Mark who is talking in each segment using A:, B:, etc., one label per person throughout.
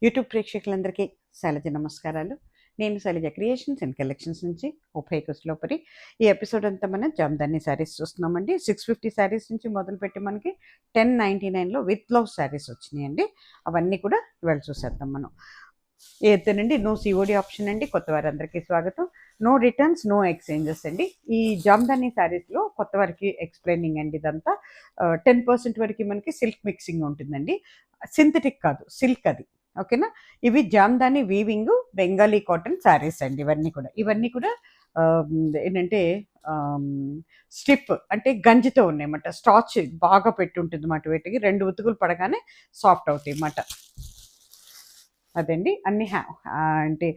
A: YouTube ప్రేక్షకులందరికీ శైలజ నమస్కారాలు. నేను శైలజ క్రియేషన్స్ అండ్ కలెక్షన్స్ నుంచి ఉభయ కుశలోపరి. ఈ ఎపిసోడ్ అంతా మనం జామ్దాని శారీస్ చూస్తున్నామండి. 650 శారీస్ నుంచి మొదలుపెట్టి మనకి 1099లో విత్ బ్లౌజ్ శారీస్ వచ్చినాయండి. అవన్నీ కూడా ఇవాళ చూసేద్దాం మనం. ఏదైతేనండి నో సిఓడి ఆప్షన్ అండి. కొత్త వారందరికీ స్వాగతం. నో రిటర్న్స్, నో ఎక్స్చేంజెస్ అండి. ఈ జామ్దాని శారీస్లో కొత్త వారికి ఎక్స్ప్లెయినింగ్ అండి. ఇదంతా 10% వరకు మనకి సిల్క్ మిక్సింగ్ ఉంటుందండి. సింథటిక్ కాదు, సిల్క్ అది. ఓకేనా. ఇవి జామ్దాని వీవింగ్ బెంగాలీ కాటన్ శారీస్ అండి. ఇవన్నీ కూడా ఏంటంటే స్టిప్ అంటే గంజితో ఉన్నాయన్నమాట. స్టాచ్ బాగా పెట్టి ఉంటుంది అన్నమాట. వీటికి 2 ఉతుకులు పడగానే సాఫ్ట్ అవుతాయి అన్నమాట. అదండి అన్ని అంటే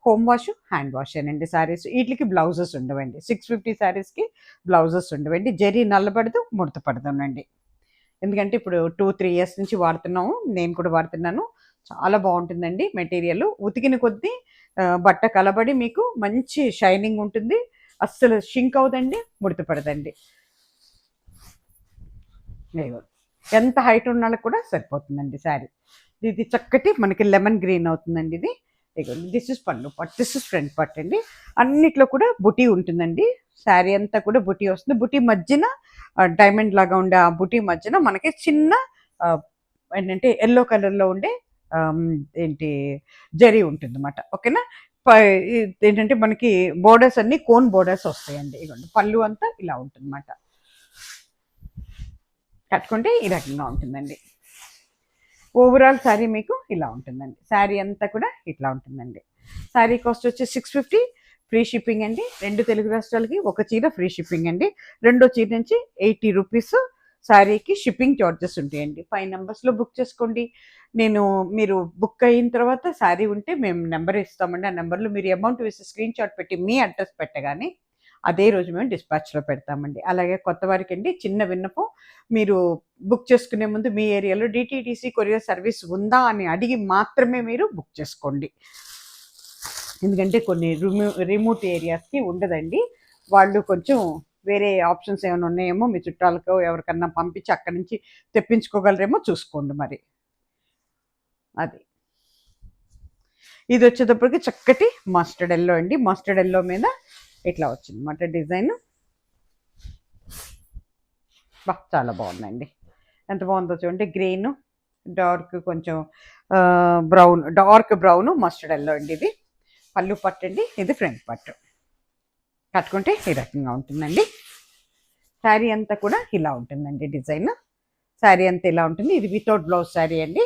A: హోమ్ వాష్, హ్యాండ్ వాష్ అండి శారీస్. వీటికి బ్లౌజెస్ ఉండవండి. 650 శారీస్కి బ్లౌజెస్ ఉండవండి. జరీ నల్లబడదు, ముడత పడదానండి. ఎందుకంటే ఇప్పుడు 2-3 ఇయర్స్ నుంచి వాడుతున్నాము. నేను కూడా వాడుతున్నాను. చాలా బాగుంటుందండి మెటీరియల్. ఉతికిన కొద్దీ బట్ట కలబడి మీకు మంచి షైనింగ్ ఉంటుంది. అస్సలు షింక్ అవుదండి, ముడత పడదండి. ఎంత హైట్ ఉన్న వాళ్ళకి కూడా సరిపోతుందండి శారీ. ఇది చక్కటి మనకి లెమన్ గ్రీన్ అవుతుందండి. ఇది దిస్ ఇస్ పళ్ళు పట్టు, దిస్ ఇస్ ఫ్రంట్ పట్టు అండి. అన్నిట్లో కూడా బుటీ ఉంటుందండి. శారీ అంతా కూడా బుటీ వస్తుంది. బుటీ మధ్యన డైమండ్ లాగా ఉండే ఆ బుటీ మధ్యన మనకి చిన్న ఏంటంటే ఎల్లో కలర్లో ఉండే ఏంటి జరీ ఉంటుంది అన్నమాట. ఓకేనా. ఏంటంటే మనకి బోర్డర్స్ అన్ని కోన్ బోర్డర్స్ వస్తాయండి. ఇవ్వండి పళ్ళు అంతా ఇలా ఉంటుంది అన్నమాట. కట్టుకుంటే ఈ రకంగా ఉంటుందండి. ఓవరాల్ శారీ మీకు ఇలా ఉంటుందండి. శారీ అంతా కూడా ఇట్లా ఉంటుందండి. శారీ కాస్ట్ వచ్చి 650, ఫ్రీ షిప్పింగ్ అండి. 2 తెలుగు రాష్ట్రాలకి ఒక చీర ఫ్రీ షిప్పింగ్ అండి. రెండో చీర నుంచి 80 రూపీస్ శారీకి షిప్పింగ్ చార్జెస్ ఉంటాయండి. 5 నెంబర్స్లో బుక్ చేసుకోండి. మీరు బుక్ అయిన తర్వాత శారీ ఉంటే మేము నెంబర్ ఇస్తామండి. ఆ నెంబర్లో మీరు అమౌంట్ వేసి స్క్రీన్ షాట్ పెట్టి మీ అడ్రస్ పెట్టగానే అదే రోజు మేము డిస్పాచ్లో పెడతామండి. అలాగే కొత్త వారికి అండి చిన్న విన్నపం, మీరు బుక్ చేసుకునే ముందు మీ ఏరియాలో డిటీడీసీ కొరియర్ సర్వీస్ ఉందా అని అడిగి మాత్రమే మీరు బుక్ చేసుకోండి. ఎందుకంటే కొన్ని రిమోట్ ఏరియాస్కి ఉండదండి. వాళ్ళు కొంచెం వేరే ఆప్షన్స్ ఏమైనా ఉన్నాయేమో, మీ చుట్టాలకో ఎవరికన్నా పంపించి అక్కడి నుంచి తెప్పించుకోగలరేమో చూసుకోండి మరి. అది ఇది వచ్చేటప్పటికి చక్కటి మస్టర్డ్ ఎల్లో అండి. మస్టర్డ్ ఎల్లో మీద ఇట్లా వచ్చింది అన్నమాట డిజైన్. చాలా బాగుందండి. ఎంత బాగుందో చూడండి. గ్రీన్, డార్క్ కొంచెం brown, dark brown mustard yellow అండి. ఇది పళ్ళు పట్టు అండి. ఇది ఫ్రంట్ పట్టు. కట్టుకుంటే ఈ రకంగా ఉంటుందండి. శారీ అంతా కూడా ఇలా ఉంటుందండి డిజైన్. శారీ అంతా ఇలా ఉంటుంది. ఇది వితౌట్ బ్లౌజ్ శారీ అండి.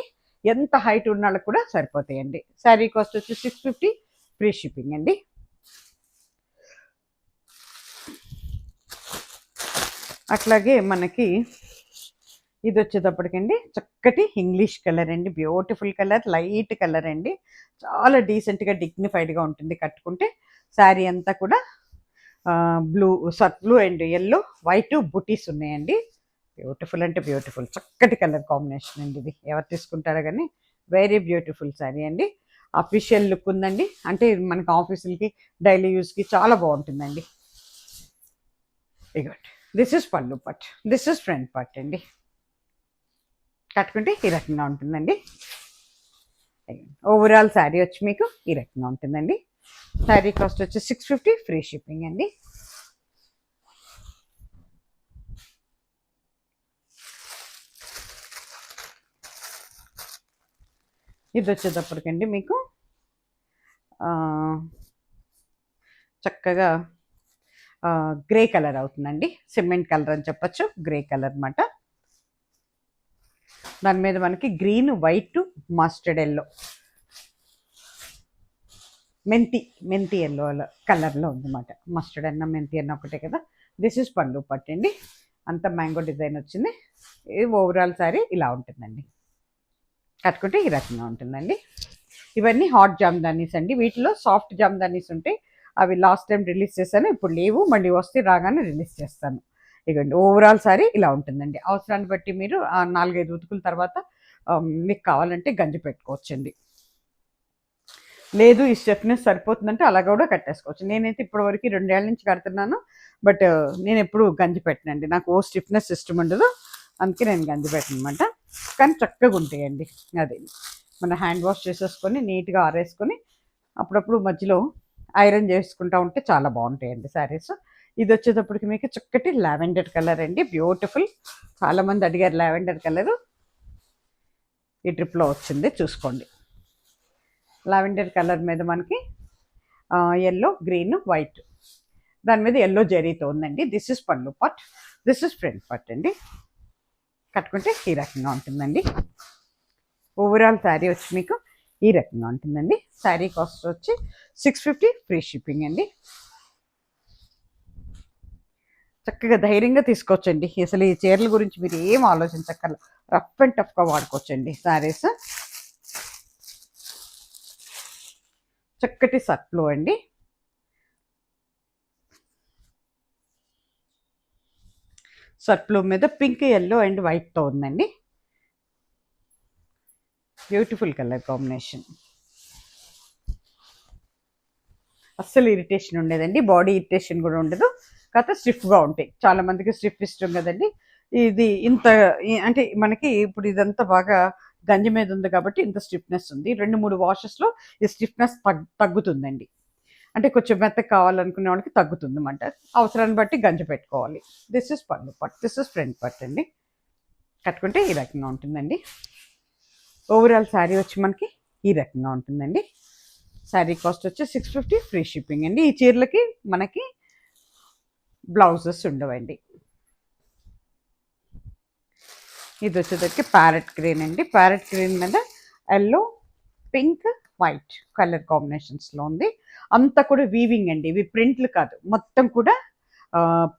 A: ఎంత హైట్ ఉన్న వాళ్ళకి కూడా సరిపోతాయండి. శారీ కాస్ట్ వచ్చి 650, ఫ్రీ షిప్పింగ్ అండి. అట్లాగే మనకి ఇది వచ్చేటప్పటికండి చక్కటి ఇంగ్లీష్ కలర్ అండి. బ్యూటిఫుల్ కలర్, లైట్ కలర్ అండి. చాలా డీసెంట్గా డిగ్నిఫైడ్గా ఉంటుంది కట్టుకుంటే. శారీ అంతా కూడా బ్లూ అండ్ ఎల్లో, వైట్ బుటీస్ ఉన్నాయండి. బ్యూటిఫుల్ అంటే బ్యూటిఫుల్, చక్కటి కలర్ కాంబినేషన్ అండి. ఇది ఎవరు తీసుకుంటారో కానీ వెరీ బ్యూటిఫుల్ శారీ అండి. అఫీషియల్ లుక్ ఉందండి. అంటే మనకి ఆఫీసులకి డైలీ యూస్కి చాలా బాగుంటుందండి. ఇగోండి దిస్ ఇస్ పళ్ళు పట్, దిస్ ఇస్ ఫ్రంట్ పట్ అండి. కట్టుకుంటే ఈ రకంగా ఉంటుందండి. ఓవరాల్ శారీ వచ్చి మీకు ఈ రకంగా ఉంటుందండి. శారీ కాస్ట్ వచ్చి 650, ఫ్రీ షిప్పింగ్ అండి. ఇది వచ్చేటప్పటికండి మీకు చక్కగా గ్రే కలర్ అవుతుందండి. సిమెంట్ కలర్ అని చెప్పచ్చు. గ్రే కలర్ అన్నమాట. దాని మీద మనకి గ్రీన్, వైట్, మస్టర్డ్ ఎల్లో, మెంతి ఎల్లో కలర్లో ఉందన్నమాట. మస్టర్డ్ అన్న మెంతి అన్న ఒకటే కదా. దిస్ ఇస్ పళ్ళు పట్టండి. అంత మ్యాంగో డిజైన్ వచ్చింది. ఇది ఓవరాల్ శారీ ఇలా ఉంటుందండి. కట్టుకుంటే ఈ రకంగా ఉంటుందండి. ఇవన్నీ హాట్ జామ్దానీస్ అండి. వీటిలో సాఫ్ట్ జామ్దానీస్ ఉంటాయి. అవి లాస్ట్ టైం రిలీజ్ చేశాను, ఇప్పుడు లేవు. మళ్ళీ వస్తే రాగానే రిలీజ్ చేస్తాను. ఇదండి ఓవరాల్ శారీ ఇలా ఉంటుందండి. అవసరాన్ని బట్టి మీరు 4-5 ఉతుకుల తర్వాత మీకు కావాలంటే గంజి పెట్టుకోవచ్చండి. లేదు ఈ స్టెఫ్నెస్ సరిపోతుందంటే అలా కూడా కట్టేసుకోవచ్చు. నేనైతే ఇప్పటివరకు 2 ఏళ్ళ నుంచి కడుతున్నాను. బట్ నేను ఎప్పుడు గంజి పెట్టనండి. నాకు స్టిఫ్నెస్ ఇష్టం ఉండదు. అందుకే నేను గంజి పెట్టను అనమాట. కానీ చక్కగా ఉంటాయండి. అది మన హ్యాండ్ వాష్ చేసేసుకొని నీట్గా ఆరేసుకొని అప్పుడప్పుడు మధ్యలో ఐరన్ చేసుకుంటూ ఉంటే చాలా బాగుంటాయండి శారీస్. ఇది వచ్చేటప్పటికి మీకు చక్కటి లావెండర్ కలర్ అండి, బ్యూటిఫుల్. చాలామంది అడిగారు లావెండర్ కలరు, ఈ ట్రిప్లో వచ్చింది చూసుకోండి. లావెండర్ కలర్ మీద మనకి ఎల్లో, గ్రీన్, వైట్, దాని మీద ఎల్లో జరీతో ఉందండి. This is pallu part, this is front part అండి. కట్టుకుంటే ఈ రకంగా ఉంటుందండి. ఓవరాల్ శారీ వచ్చి మీకు ఈ రకంగా ఉంటుందండి. శారీ కాస్ట్ వచ్చి 650 ఫ్రీ షిప్పింగ్ అండి. చక్కగా ధైర్యంగా తీసుకోవచ్చండి. అసలు ఈ చీరల గురించి మీరు ఏం ఆలోచించక్కర్ల, రఫ్ అండ్ టఫ్గా వాడుకోవచ్చండి శారీస్. చక్కటి సట్లు అండి. సట్లు మీద పింక్, ఎల్లో అండ్ వైట్తో ఉందండి. Beautiful colour combination. అస్సలు ఇరిటేషన్ ఉండేదండి, బాడీ ఇరిటేషన్ కూడా ఉండదు. కాకపోతే స్టిఫ్గా ఉంటాయి. చాలా మందికి స్టిఫ్ ఇష్టం కదండి. ఇది ఇంత అంటే మనకి ఇప్పుడు ఇదంతా బాగా గంజి మీద ఉంది కాబట్టి ఇంత స్టిఫ్నెస్ ఉంది. 2-3 వాషెస్లో ఈ స్టిఫ్నెస్ తగ్గుతుందండి. అంటే కొంచెం మెత్తగా కావాలనుకునే వాళ్ళకి తగ్గుతుంది అన్నమాట. అవసరాన్ని బట్టి గంజి పెట్టుకోవాలి. దిస్ ఇస్ పళ్ళు పట్, దిస్ ఇస్ ఫ్రంట్ పట్ అండి. కట్టుకుంటే ఈ రకంగా ఉంటుందండి. ఓవరాల్ శారీ వచ్చి మనకి ఈ రకంగా ఉంటుందండి. శారీ కాస్ట్ వచ్చి 650 ఫ్రీ షిప్పింగ్ అండి. ఈ చీరలకి మనకి బ్లౌజెస్ ఉండవండి. ఇది వచ్చేసరికి ప్యారెట్ గ్రీన్ అండి. ప్యారెట్ గ్రీన్ మీద ఎల్లో, పింక్, వైట్ కలర్ కాంబినేషన్స్లో ఉంది. అంతా కూడా వీవింగ్ అండి, ఇవి ప్రింట్లు కాదు, మొత్తం కూడా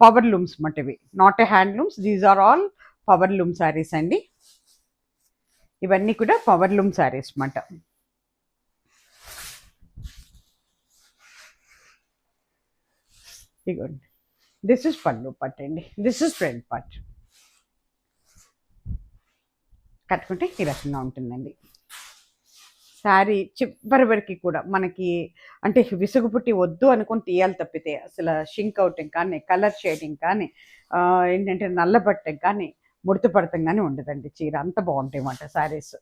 A: పవర్ లూమ్స్ మాట. ఇవి not a hand looms, these are all power loom saris అండి. ఇవన్నీ కూడా పవర్ లూమ్ శారీస్ మాట. ఇగోండి, దిస్ ఇస్ పళ్ళు పట్ అండి, దిస్ ఇస్ ఫ్రంట్ పట్. కట్టుకుంటే ఈ రకంగా ఉంటుందండి. శారీ చివరి వరకు కూడా మనకి అంటే విసుగు పుట్టి వద్దు అనుకుని తీయాలి తప్పితే అసలు షింక్ అవుటింగ్ కానీ, కలర్ షేడింగ్ కానీ, ఏంటంటే నల్లబట్టం కానీ, ముడత పడటం కానీ ఉండదండి. చీర అంత బాగుంటాయి అన్నమాట శారీస్.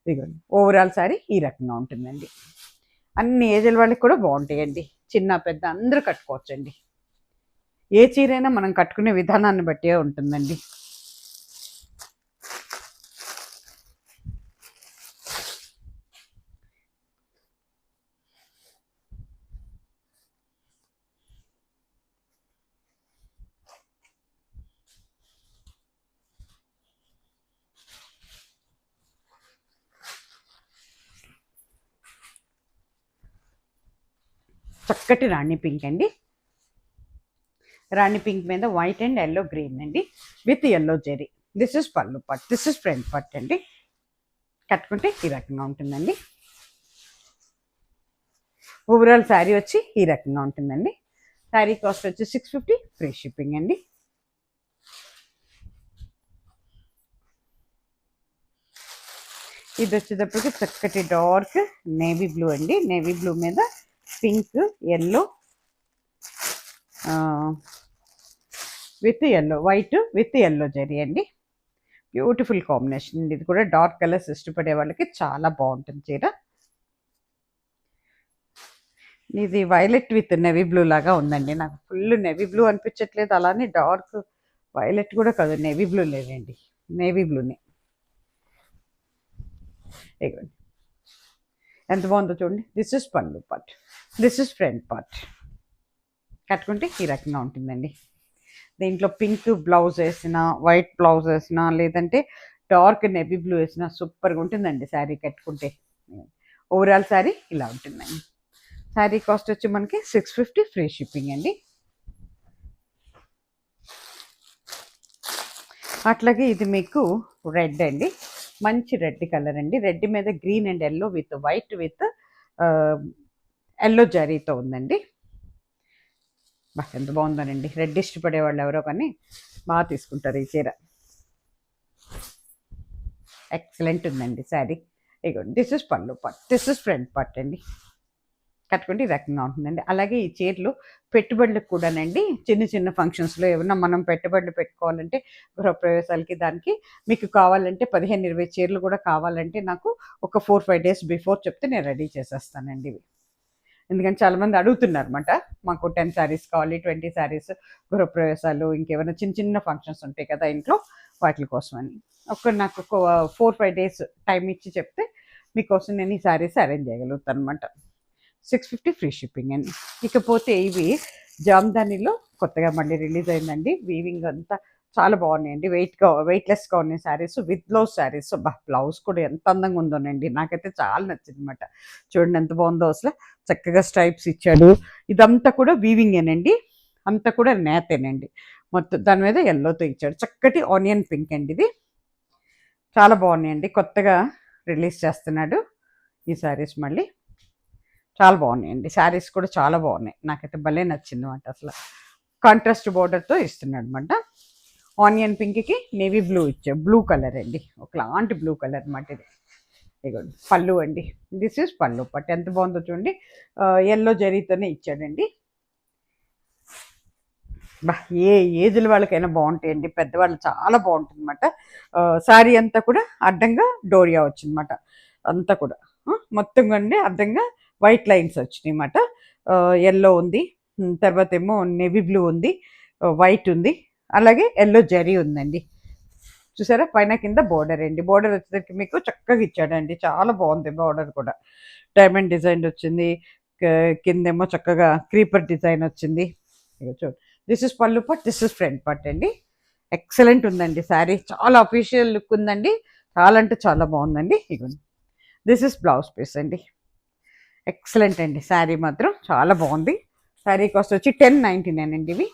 A: ఇదిగోండి, ఓవరాల్ శారీ ఈ రకంగా ఉంటుందండి. అన్ని ఏజ్ల వాళ్ళకి కూడా బాగుంటాయండి, చిన్న పెద్ద అందరూ కట్టుకోవచ్చండి. ఏ చీరైనా మనం కట్టుకునే విధానాన్ని బట్టే ఉంటుందండి. చక్కటి రాణి పింక్ అండి. రాణి పింక్ మీద వైట్ అండ్ ఎల్లో గ్రీన్ అండి, with yellow zari. This is పళ్ళు పట్, దిస్ ఇస్ ఫ్రంట్ పట్ అండి. కట్టుకుంటే ఈ రకంగా ఉంటుందండి. ఓవరాల్ శారీ వచ్చి ఈ రకంగా ఉంటుందండి. శారీ కాస్ట్ వచ్చి 650 ఫ్రీ షిప్పింగ్ అండి. ఇది వచ్చేటప్పటికి చక్కటి డార్క్ నేవీ బ్లూ అండి. నేవీ బ్లూ మీద pink, yellow with yellow, white with yellow zari అండి. బ్యూటిఫుల్ కాంబినేషన్ అండి. ఇది కూడా డార్క్ కలర్స్ ఇష్టపడే వాళ్ళకి చాలా బాగుంటుంది చీర. ఇది వైలెట్ విత్ నెవీ బ్లూ లాగా ఉందండి. నాకు ఫుల్ నెవీ బ్లూ అనిపించట్లేదు, అలానే డార్క్ వైలెట్ కూడా కాదు, నెవీ బ్లూ లేదండి, నేవీ బ్లూనే. ఇవ్వండి ఎంత బాగుందో చూడండి. This is pallu part, this is front part. కట్టుకుంటే ఈ రకంగా ఉంటుందండి. దీంట్లో పింక్ బ్లౌజ్ వేసినా, వైట్ బ్లౌజ్ వేసినా, లేదంటే డార్క్ నెవీ బ్లూ వేసినా సూపర్గా ఉంటుందండి శారీ కట్టుకుంటే. ఓవరాల్ శారీ ఇలా ఉంటుందండి. శారీ కాస్ట్ వచ్చి మనకి 650 ఫ్రీ షిప్పింగ్ అండి. అట్లాగే ఇది మీకు రెడ్ అండి, మంచి రెడ్ కలర్ అండి. రెడ్ మీద green and yellow with white with yellow జరీతో ఉందండి. ఎంత బాగుందోనండి. రెడ్ ఇష్టపడే వాళ్ళు ఎవరో కానీ బాగా తీసుకుంటారు ఈ చీర. ఎక్సలెంట్ ఉందండి శారీ. ఇగోండి, దిస్ ఇస్ పళ్ళు పట్, దిస్ ఇస్ ఫ్రంట్ పట్ అండి. కట్టుకుంటే ఈ రకంగా ఉంటుందండి. అలాగే ఈ చీరలు పెట్టుబడులకు కూడానండి, చిన్న చిన్న ఫంక్షన్స్‌లో ఏమన్నా మనం పెట్టుబడులు పెట్టుకోవాలంటే గృహప్రవేశాలకి దానికి మీకు కావాలంటే 15, 20 చీరలు కూడా కావాలంటే నాకు ఒక 4, 5 డేస్ బిఫోర్ చెప్తే నేను రెడీ చేసేస్తానండి ఇవి. ఎందుకంటే చాలామంది అడుగుతున్నారన్నమాట. మాకు 10 శారీస్ కావాలి, 20 శారీస్ గృహప్రవేశాలు ఇంకేమైనా చిన్న చిన్న ఫంక్షన్స్ ఉంటాయి కదా ఇంట్లో, వాటి కోసమని. నాకు ఒక 4, 5 డేస్ టైం ఇచ్చి చెప్తే మీకోసం నేను ఈ శారీస్ అరేంజ్ చేయగలుగుతాను అనమాట. 650 ఫ్రీ షిప్పింగ్ అండి. ఇకపోతే ఇవి జామ్దానిలో కొత్తగా మళ్ళీ రిలీజ్ అయిందండి. వీవింగ్ అంతా చాలా బాగున్నాయండి. వెయిట్లెస్గా ఉన్నాయి saris, with blouse saris. Blouse కూడా ఎంత అందంగా ఉందోనండి, నాకైతే చాలా నచ్చింది అనమాట. చూడండి ఎంత బాగుందో అసలు, చక్కగా స్ట్రైప్స్ ఇచ్చాడు. ఇదంతా కూడా వీవింగేనండి, అంతా కూడా నేతేనండి. మొత్తం దాని మీద ఎల్లోతో ఇచ్చాడు. చక్కటి ఆనియన్ పింక్ అండి ఇది. చాలా బాగున్నాయండి, కొత్తగా రిలీజ్ చేస్తున్నాడు ఈ శారీస్. మళ్ళీ చాలా బాగున్నాయండి శారీస్ కూడా, చాలా బాగున్నాయి. నాకైతే భలే నచ్చింది అనమాట. అసలు కాంట్రాస్ట్ బోర్డర్తో ఇస్తున్నాడు అనమాట. ఆనియన్ పింక్కి నేవీ బ్లూ ఇచ్చాడు, బ్లూ కలర్ అండి, ఒకలాంటి బ్లూ కలర్ అనమాట ఇది. ఇదిగోండి పళ్ళు అండి, దిస్ ఈజ్ పళ్ళు. బట్ ఎంత బాగుందో చూడండి, ఎల్లో జరీతోనే ఇచ్చాడండి. ఏ ఏజ్ల వాళ్ళకైనా బాగుంటాయండి, పెద్దవాళ్ళు చాలా బాగుంటుంది అనమాట. శారీ అంతా కూడా అడ్డంగా డోరియా వచ్చిందన్నమాట, అంతా కూడా మొత్తం అండి అడ్డంగా వైట్ లైన్స్ వచ్చినాయి అన్నమాట. ఎల్లో ఉంది, తర్వాత ఏమో నేవీ బ్లూ ఉంది, వైట్ ఉంది, అలాగే ఎల్లో జరీ ఉందండి. చూసారా, పైన కింద బోర్డర్ అండి. బోర్డర్ వచ్చేసరికి మీకు చక్కగా ఇచ్చాడండి, చాలా బాగుంది బోర్డర్ కూడా. డైమండ్ డిజైన్ వచ్చింది, కిందేమో చక్కగా క్రీపర్ డిజైన్ వచ్చింది. చూడు, దిస్ ఇస్ పళ్ళు పట్, దిస్ ఇస్ ఫ్రంట్ పట్ అండి. ఎక్సలెంట్ ఉందండి శారీ, చాలా అఫీషియల్ లుక్ ఉందండి, చాలా అంటే చాలా బాగుందండి. ఇగోండి దిస్ ఇస్ బ్లౌజ్ పీస్ అండి. ఎక్సలెంట్ అండి, శారీ మాత్రం చాలా బాగుంది. శారీ కాస్ట్ వచ్చి 1099 అండి. ఇవి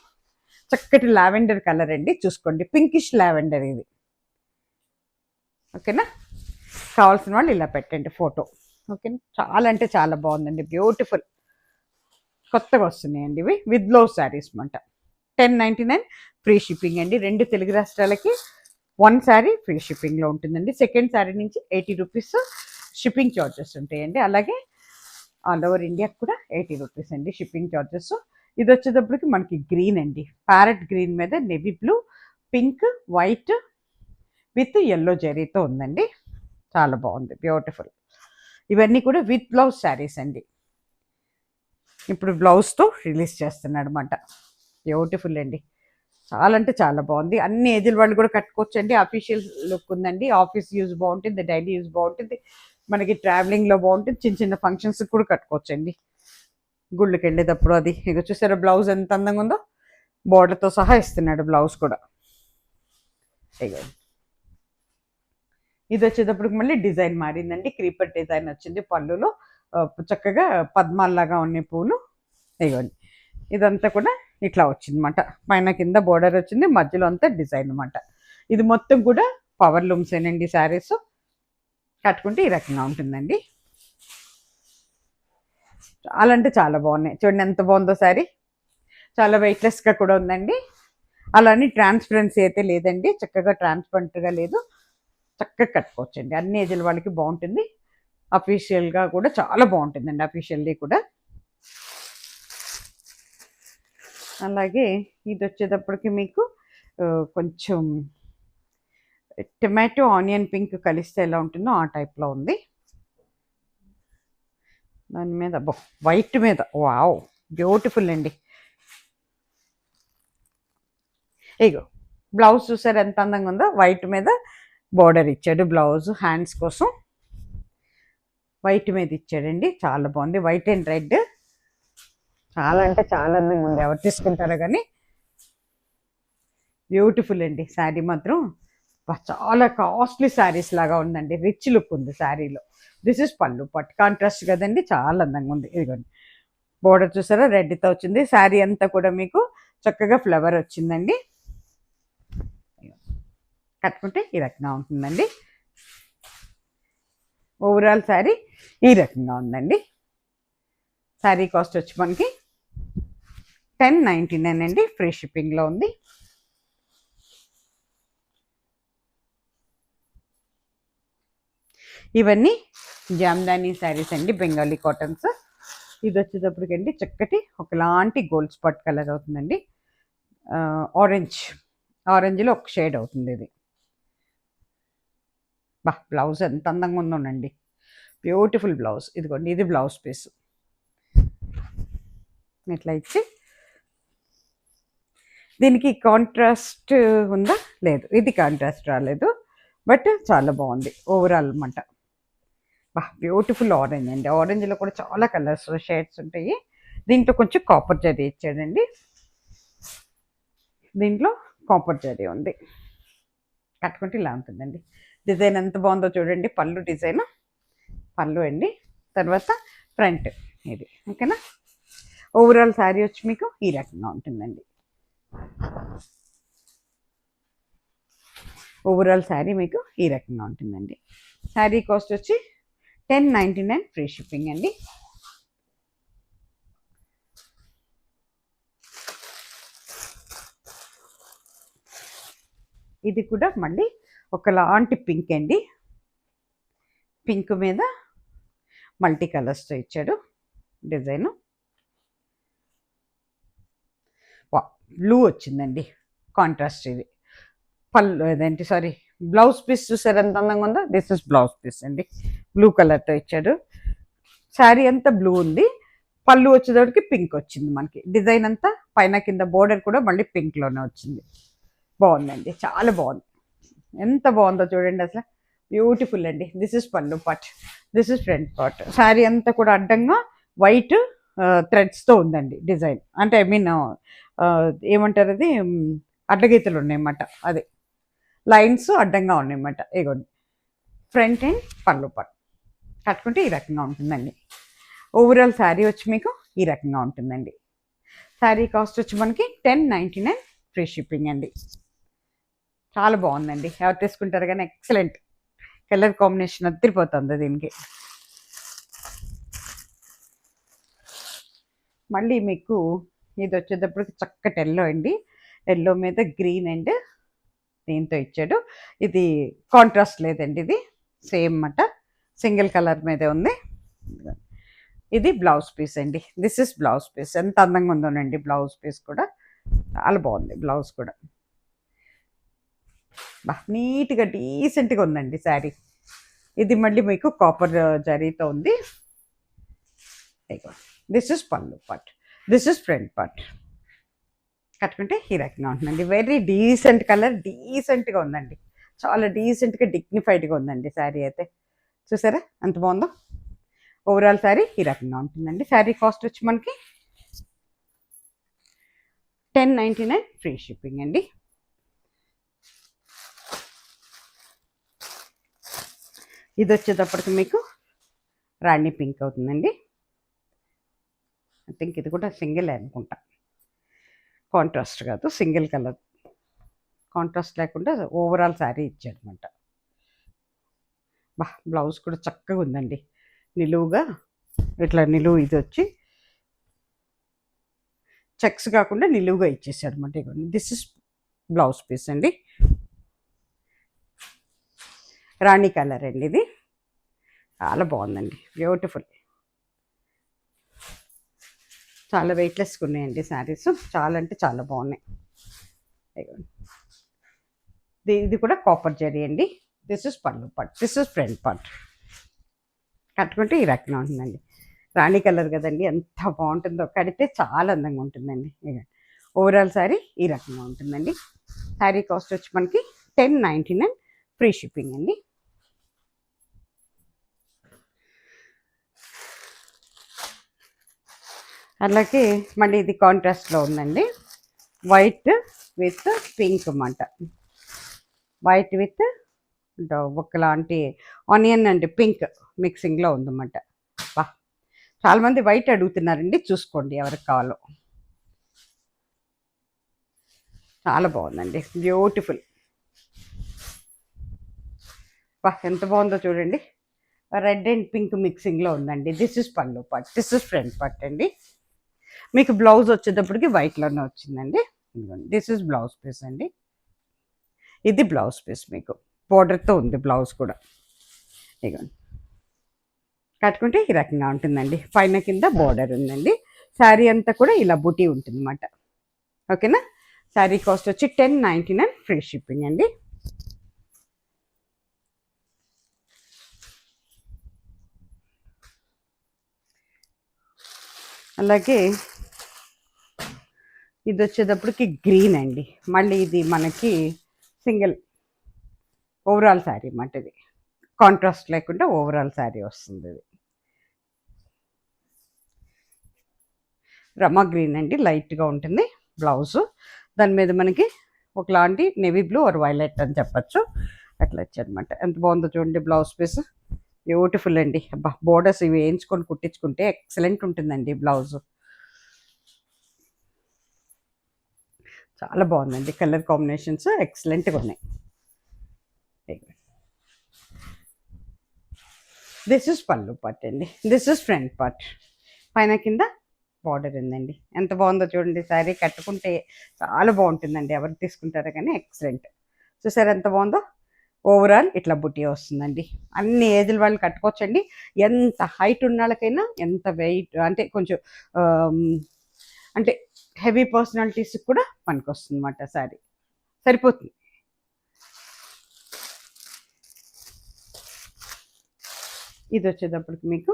A: చక్కటి లావెండర్ కలర్ అండి, చూసుకోండి, పింకిష్ లావెండర్ ఇది. ఓకేనా, కావాల్సిన వాళ్ళు ఇలా పెట్టండి ఫోటో. ఓకేనా, చాలా అంటే చాలా బాగుందండి, బ్యూటిఫుల్. కొత్తగా వస్తున్నాయండి ఇవి, విత్ బ్లౌజ్ శారీస్ అనమాట. 1099 ఫ్రీ షిప్పింగ్ అండి. 2 తెలుగు రాష్ట్రాలకి 1 శారీ ఫ్రీ షిప్పింగ్లో ఉంటుందండి. సెకండ్ శారీ నుంచి 80 రూపీస్ షిప్పింగ్ ఛార్జెస్ ఉంటాయండి. అలాగే ఆల్ ఓవర్ ఇండియాకి కూడా 80 రూపీస్ అండి షిప్పింగ్ ఛార్జెస్. ఇది వచ్చేటప్పటికి మనకి గ్రీన్ అండి, ప్యారెట్ గ్రీన్ మీద navy blue, pink, white with yellow జరీతో ఉందండి. చాలా బాగుంది, బ్యూటిఫుల్. ఇవన్నీ కూడా విత్ బ్లౌజ్ శారీస్ అండి. ఇప్పుడు బ్లౌజ్తో రిలీజ్ చేస్తున్నాడు అనమాట. బ్యూటిఫుల్ అండి, చాలా అంటే చాలా బాగుంది. అన్ని ఏజ్ల వాళ్ళు కూడా కట్టుకోవచ్చు అండి. అఫీషియల్ లుక్ ఉందండి, ఆఫీస్ యూజ్ బాగుంటుంది, డైలీ యూజ్ బాగుంటుంది, మనకి ట్రావెలింగ్లో బాగుంటుంది, చిన్న చిన్న ఫంక్షన్స్కి కూడా కట్టుకోవచ్చు అండి, గుళ్ళకి వెళ్ళేటప్పుడు. అది ఇక చూసారా బ్లౌజ్ ఎంత అందంగా ఉందో, బోర్డర్తో సహా ఇస్తున్నాడు బ్లౌజ్ కూడా. ఇక ఇది వచ్చేటప్పటికి మళ్ళీ డిజైన్ మారిందండి, క్రీపర్ డిజైన్ వచ్చింది పళ్ళులో. చక్కగా పద్మాల్లాగా ఉన్నాయి పూలు. ఇగోండి ఇదంతా కూడా ఇట్లా వచ్చిందన్నమాట, పైన కింద బోర్డర్ వచ్చింది, మధ్యలో అంతా డిజైన్ అనమాట. ఇది మొత్తం కూడా పవర్ లూమ్స్ ఏనండి శారీస్. కట్టుకుంటే ఈ రకంగా ఉంటుందండి, చాలా అంటే చాలా బాగున్నాయి. చూడండి ఎంత బాగుందో శారీ, చాలా వెయిట్లెస్గా కూడా ఉందండి. అలానే ట్రాన్స్పరెన్సీ అయితే లేదండి, చక్కగా ట్రాన్స్పరెంట్గా లేదు, చక్కగా కట్టుకోవచ్చండి. అన్ని ఏజ్ల వాళ్ళకి బాగుంటుంది, అఫీషియల్గా కూడా చాలా బాగుంటుందండి, అఫీషియల్లీ కూడా. అలాగే ఇది వచ్చేటప్పటికి మీకు కొంచెం టొమాటో ఆనియన్ పింక్ కలిస్తే ఎలా ఉంటుందో ఆ టైప్లో ఉంది. దాని మీద వైట్ మీద వావ్ బ్యూటిఫుల్ అండి. ఇగో బ్లౌజ్ చూసారు ఎంత అందంగా ఉందో, వైట్ మీద బోర్డర్ ఇచ్చాడు, బ్లౌజ్ హ్యాండ్స్ కోసం వైట్ మీద ఇచ్చాడండి, చాలా బాగుంది. వైట్ అండ్ రెడ్, చాలా అంటే చాలా అందంగా ఉంది. ఎవరు తీసుకుంటారో కానీ బ్యూటిఫుల్ అండి శారీ మాత్రం. చాలా కాస్ట్లీ శారీస్ లాగా ఉందండి, రిచ్ లుక్ ఉంది శారీలో. దిస్ ఇస్ పళ్ళు పట్టు, కాంట్రాస్ట్ కదండి, చాలా అందంగా ఉంది. ఇదిగోండి బోర్డర్ చూసారా, రెడ్తో వచ్చింది. శారీ అంతా కూడా మీకు చక్కగా ఫ్లవర్ వచ్చిందండి. కట్టుకుంటే ఈ రకంగా ఉంటుందండి. ఓవరాల్ శారీ ఈ రకంగా ఉందండి. శారీ కాస్ట్ వచ్చి మనకి 1099 అండి, ఫ్రీ షిప్పింగ్లో ఉంది. ఇవన్నీ జామ్దానీ శారీస్ అండి, బెంగాలీ కాటన్స్. ఇది వచ్చేటప్పటికండి చక్కటి ఒకలాంటి గోల్డ్ స్పాట్ కలర్ అవుతుందండి. ఆరెంజ్లో ఒక షేడ్ అవుతుంది ఇది. బ్లౌజ్ ఎంత అందంగా ఉందోనండి, బ్యూటిఫుల్ బ్లౌజ్. ఇదిగోండి, ఇది బ్లౌజ్ పీస్. ఇట్లా ఇచ్చి దీనికి కాంట్రాస్ట్ ఉందా? లేదు, ఇది కాంట్రాస్ట్ రాలేదు, బట్ చాలా బాగుంది ఓవరాల్ అన్నమాట. బ్యూటిఫుల్ ఆరెంజ్ అండి. ఆరెంజ్లో కూడా చాలా కలర్స్ షేడ్స్ ఉంటాయి. దీంట్లో కొంచెం కాపర్ జరీ ఇచ్చాడండి. దీంట్లో కాపర్ జరీ ఉంది. కట్టుకుంటే ఇలా ఉంటుందండి. డిజైన్ ఎంత బాగుందో చూడండి. పళ్ళు డిజైన్, పళ్ళు అండి. తర్వాత ఫ్రంట్ ఇది. ఓకేనా? ఓవరాల్ శారీ వచ్చి మీకు ఈ రకంగా ఉంటుందండి. ఓవరాల్ శారీ మీకు ఈ రకంగా ఉంటుందండి. శారీ కాస్ట్ వచ్చి 1099 ఫ్రీ షిప్పింగ్ అండి. ఇది కూడా మళ్ళీ ఒకలాంటి పింక్ అండి. పింక్ మీద మల్టీ కలర్స్తో ఇచ్చాడు డిజైను. బ్లూ వచ్చిందండి కాంట్రాస్ట్. ఇది పళ్ళు అదేంటి సారీ బ్లౌజ్ పీస్ చూసారు ఎంత అందంగా ఉందో. దిస్ ఇస్ బ్లౌజ్ పీస్ అండి. బ్లూ కలర్తో ఇచ్చాడు. శారీ అంతా బ్లూ ఉంది. పళ్ళు వచ్చేటప్పటికి పింక్ వచ్చింది మనకి. డిజైన్ అంతా పైన కింద బోర్డర్ కూడా మళ్ళీ పింక్లోనే వచ్చింది. బాగుందండి, చాలా బాగుంది. ఎంత బాగుందో చూడండి అసలు. బ్యూటిఫుల్ అండి. This is pallu part, this is front part. Sari అంతా కూడా అడ్డంగా వైట్ థ్రెడ్స్తో ఉందండి డిజైన్. అంటే ఐ మీన్ ఏమంటారు అది, అడ్డగీతలు ఉన్నాయన్నమాట. అది లైన్స్ అడ్డంగా ఉన్నాయన్నమాట. ఇగోండి ఫ్రంట్ అండ్ పళ్ళు పార్ట్. కట్టుకుంటే ఈ రకంగా ఉంటుందండి. ఓవరాల్ శారీ వచ్చి మీకు ఈ రకంగా ఉంటుందండి. శారీ కాస్ట్ వచ్చి మనకి 1099 ఫ్రీ షిప్పింగ్ అండి. చాలా బాగుందండి. ఎవరు తీసుకుంటారు కానీ ఎక్సలెంట్ కలర్ కాంబినేషన్ అదిరిపోతుంది దీనికి. మళ్ళీ మీకు ఇది వచ్చేటప్పటికి చక్కటి ఎల్లో అండి. ఎల్లో మీద గ్రీన్ అండ్ దీంతో ఇచ్చాడు. ఇది కాంట్రాస్ట్ లేదండి, ఇది సేమ్ అన్నమాట. సింగిల్ కలర్ మీదే ఉంది. ఇది బ్లౌజ్ పీస్ అండి. This is blouse piece. ఎంత అందంగా ఉందోనండి బ్లౌజ్ పీస్ కూడా. చాలా బాగుంది బ్లౌజ్ కూడా. నీట్గా డీసెంట్గా ఉందండి శారీ. ఇది మళ్ళీ మీకు కాపర్ జరీతో ఉంది. This is pallu part, this is front part. కట్టుకుంటే ఈ రకంగా ఉంటుందండి. వెరీ డీసెంట్ కలర్, డీసెంట్గా ఉందండి. చాలా డీసెంట్గా డిగ్నిఫైడ్గా ఉందండి శారీ అయితే. చూసారా ఎంత బాగుందో. ఓవరాల్ శారీ ఈ రకంగా ఉంటుందండి. శారీ కాస్ట్ వచ్చి మనకి 1099 ఫ్రీ షిప్పింగ్ అండి. ఇది వచ్చేటప్పటికి మీకు రాణి పింక్ అవుతుందండి. ఐ థింక్ ఇది కూడా సింగిల్ అనుకుంటా, కాంట్రాస్ట్ కాదు, సింగిల్ కలర్. కాంట్రాస్ట్ లేకుండా ఓవరాల్ శారీ ఇచ్చాడనమాట. బ్లౌజ్ కూడా చక్కగా ఉందండి. నిలువుగా ఇట్లా నిలువు ఇది వచ్చి చెక్స్ కాకుండా నిలువుగా ఇచ్చేసాడు అనమాట. దిస్ ఇస్ బ్లౌజ్ పీస్ అండి. రాణి కలర్ అండి ఇది. చాలా బాగుందండి, బ్యూటిఫుల్. చాలా వెయిట్లెస్గా ఉన్నాయండి శారీస్. చాలా అంటే చాలా బాగున్నాయి. ఇది కూడా కాపర్ జరీ అండి. This is pallu part, this is front part. కట్టుకుంటే ఈ రకంగా ఉంటుందండి. రాణి కలర్ కదండి, ఎంత బాగుంటుందో. కడితే చాలా అందంగా ఉంటుందండి. ఓవరాల్ శారీ ఈ రకంగా ఉంటుందండి. శారీ కాస్ట్ వచ్చి మనకి 1099 ఫ్రీ షిప్పింగ్ అండి. అలాగే మళ్ళీ ఇది కాంట్రాస్ట్లో ఉందండి. వైట్ విత్ పింక్ అన్నమాట. వైట్ విత్ ఒకలాంటి ఆనియన్ అండ్ పింక్ మిక్సింగ్లో ఉందన్నమాట. చాలామంది వైట్ అడుగుతున్నారండి, చూసుకోండి ఎవరికి కావాలో. చాలా బాగుందండి, బ్యూటిఫుల్. ఎంత బాగుందో చూడండి. రెడ్ అండ్ పింక్ మిక్సింగ్లో ఉందండి. This is pallu part, this is front part అండి. మీకు బ్లౌజ్ వచ్చేటప్పటికి వైట్లోనే వచ్చిందండి. దిస్ ఇస్ బ్లౌజ్ పీస్ అండి. ఇది బ్లౌజ్ పీస్ మీకు బోర్డర్తో ఉంది బ్లౌజ్ కూడా. ఇదిగోండి కట్టుకుంటే ఈ రకంగా ఉంటుందండి. పైన కింద బోర్డర్ ఉందండి. శారీ అంతా కూడా ఇలా బుటీ ఉంటుంది అన్నమాట. ఓకేనా. శారీ కాస్ట్ వచ్చి 1099 ఫ్రీ షిప్పింగ్ అండి. అలాగే ఇది వచ్చేటప్పటికి గ్రీన్ అండి. మళ్ళీ ఇది మనకి సింగిల్ ఓవరాల్ శారీ అన్నమాట. ఇది కాంట్రాస్ట్ లేకుండా ఓవరాల్ శారీ వస్తుంది. ఇది రమా గ్రీన్ అండి, లైట్గా ఉంటుంది బ్లౌజు. దాని మీద మనకి ఒకలాంటి నేవీ బ్లూ ఆర్ వైలెట్ అని చెప్పచ్చు. అట్లా వచ్చారనమాట. ఎంత బాగుందో చూడండి బ్లౌజ్ పీస్. బ్యూటిఫుల్ అండి. అబ్బా, బోర్డర్స్ ఇవి వేయించుకొని కుట్టించుకుంటే ఎక్సలెంట్ ఉంటుందండి బ్లౌజు. చాలా బాగుందండి. కలర్ కాంబినేషన్స్ ఎక్సలెంట్గా ఉన్నాయి. దిస్ ఇస్ పళ్ళు పార్ట్ అండి. This is front part. పైన కింద బార్డర్ ఉందండి. ఎంత బాగుందో చూడండి. శారీ కట్టుకుంటే చాలా బాగుంటుందండి. ఎవరు తీసుకుంటారో కానీ ఎక్సలెంట్. చూసారు ఎంత బాగుందో. ఓవరాల్ ఇట్లా బుట్టి వస్తుందండి. అన్ని ఏజ్ల వాళ్ళు కట్టుకోవచ్చండి. ఎంత హైట్ ఉన్న వాళ్ళకైనా, ఎంత వెయిట్ అంటే కొంచెం అంటే హెవీ పర్సనాలిటీస్కి కూడా పనికి వస్తుంది అన్నమాట. శారీ సరిపోతుంది. ఇది వచ్చేటప్పటికి మీకు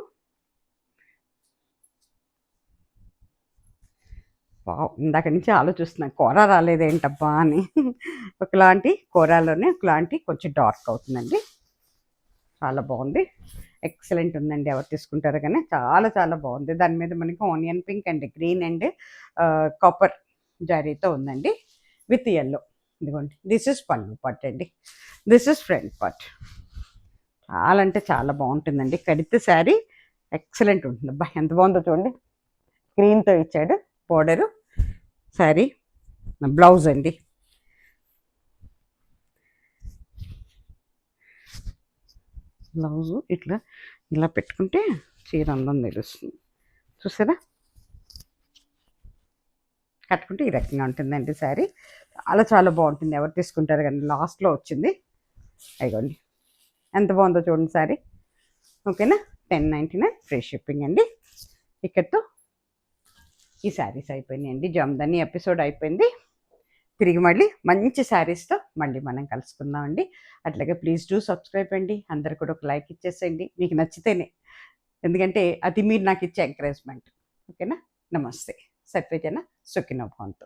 A: ఇందాక నుంచి ఆలోచిస్తున్నాను కూర రాలేదేంటబ్బా అని. ఒకలాంటి కూరలోనే ఒకలాంటి కొంచెం డార్క్ అవుతుందండి. చాలా బాగుంది. ఎక్సలెంట్ ఉందండి. ఎవరు తీసుకుంటారో కానీ చాలా చాలా బాగుంది. దాని మీద మనకి onion pink and green and copper జారీతో ఉందండి విత్ ఎల్లో. ఇదిగోండి. దిస్ ఇస్ పళ్ళు పార్ట్ అండి. This is front part. చాలా అంటే చాలా బాగుంటుందండి. కడితే శారీ ఎక్సలెంట్ ఉంటుంది. అబ్బా, ఎంత బాగుందో చూడండి. గ్రీన్తో ఇచ్చాడు బోర్డరు. శారీ బ్లౌజ్ అండి. బ్లౌజు ఇట్లా ఇలా పెట్టుకుంటే చీర అందం తెలుస్తుంది. చూసారా. కట్టుకుంటే ఈ రకంగా ఉంటుందండి శారీ. చాలా చాలా బాగుంటుంది. ఎవరు తీసుకుంటారు కానీ లాస్ట్లో వచ్చింది. అయిగోండి ఎంత బాగుందో చూడండి శారీ. ఓకేనా. 1099 ఫ్రీ షిప్పింగ్ అండి. ఇక్కడితో ఈ శారీస్ అయిపోయినాయండి. జమ్దాని ఎపిసోడ్ అయిపోయింది. తిరిగి మళ్ళీ మంచి శారీస్తో మళ్ళీ మనం కలుసుకుందామండి. అట్లాగే ప్లీజ్ డూ సబ్స్క్రైబ్ అండి. అందరు కూడా ఒక లైక్ ఇచ్చేసేయండి మీకు నచ్చితేనే. ఎందుకంటే అది మీరు నాకు ఇచ్చే ఎంకరేజ్మెంట్. ఓకేనా. నమస్తే. సర్వేజన సుఖినో భవంతు.